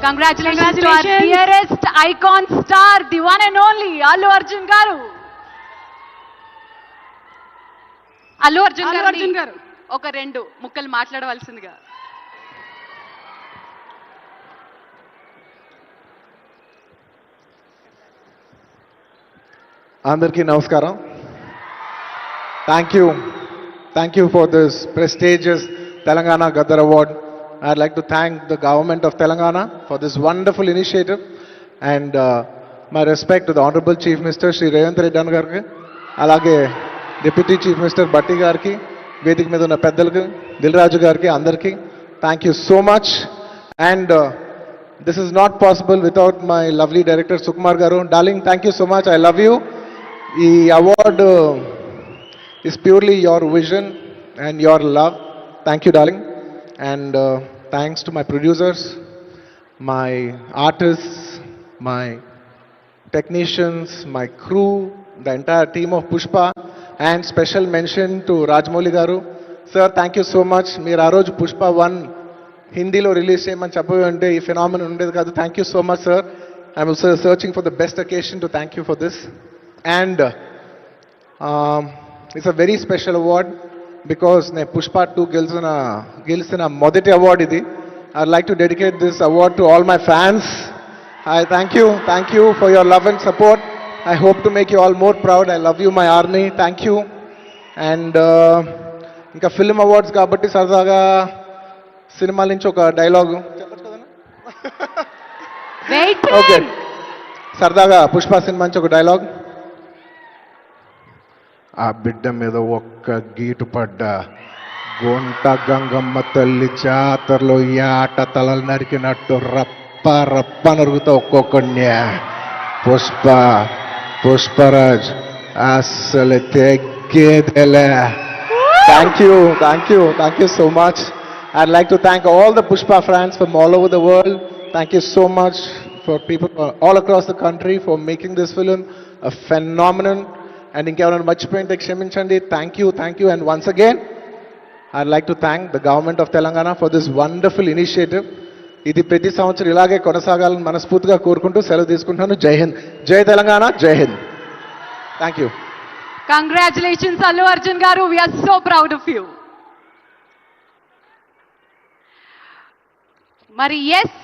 Congratulations to our dearest icon star, the one and only Allu Arjun garu. Allu Arjun garu ఒక రెండు ముక్కలు మాట్లాడవలసిందిగా. అందరికీ నమస్కారం. Thank you for this prestigious Telangana Gaddar Award. I'd like to thank the government of Telangana for this wonderful initiative, and my respect to the Honorable Chief Minister Shri Revanth Reddy Gariki, alage Deputy Chief Minister Batti Gariki, Vedik మీద ఉన్న పెద్దలకు, దిల్రాజు గారికి, అందరికీ thank you so much. And this is not possible without my lovely director Sukumar garu. Darling, thank you so much. I love you. ఈ award is purely your vision and your love. Thank you, darling. And thanks to my producers, my artists, my technicians, my crew, the entire team of Pushpa, and special mention to Rajamouli garu. Sir, thank you so much. మీరు ఆ రోజు Pushpa 1 హిందీలో release చేయమని చెప్పి అంటే ఈ phenomenon ఉండేది కాదు. Thank you so much sir. I'm also searching for the best occasion to thank you for this. And it's a very special award because నేను Pushpa 2 గెలిచిన మొదటి అవార్డ్ ఇది. I would like to dedicate this award to all my fans. I thank you for your love and support. I hope to make you all more proud. I love you my army. Thank you. And ఇంకా film awards కాబట్టి సరదాగా సినిమాల నుంచి ఒక dialogue చెప్పచ్చు కదా. Okay, సరదాగా Pushpa cinema నుంచి ఒక డైలాగ్. ఆ బిడ్డ మీద ఒక్క గీటు పడ్డ గొంట గంగమ్మ తల్లి జాతరలో యాట తలలు నరికినట్టు రప్ప నరుగుతా ఒక్కొక్కడిని. పుష్పరాజ్ అసలు తెగ్గేదేలే. Thank you so much. I'd like to thank all the Pushpa fans from all over the world. Thank you so much for people all across the country for making this film a phenomenon. And inkevarana marchipoyinte kshaminchandi. Thank you. And once again, I'd like to thank the government of Telangana for this wonderful initiative. ఇది ప్రతి సంవత్సరం ఇలాగే కొనసాగాలని మనస్ఫూర్తిగా కోరుకుంటూ సెలవు తీసుకుంటున్నాను. జై హింద్, జై తెలంగాణ, జై Hind. Thank you. Congratulations Allu Arjun garu. We are so proud of you. మరి ఎస్,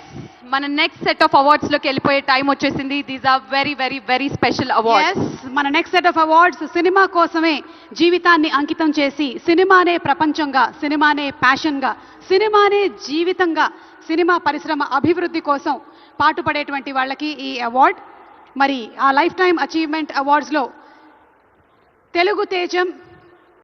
మన నెక్స్ట్ సెట్ ఆఫ్ అవార్డ్స్ లోకి వెళ్ళిపోయే టైం వచ్చేసింది. These are very very very special awards. మన next set of awards cinema కోసమే జీవితాన్ని అంకితం చేసి, సినిమానే ప్రపంచంగా, సినిమానే ప్యాషన్గా, సినిమానే జీవితంగా, సినిమా పరిశ్రమ అభివృద్ధి కోసం పాటుపడేటువంటి వాళ్ళకి ఈ అవార్డ్. మరి ఆ లైఫ్ టైమ్ అచీవ్మెంట్ అవార్డ్స్లో తెలుగు తేజం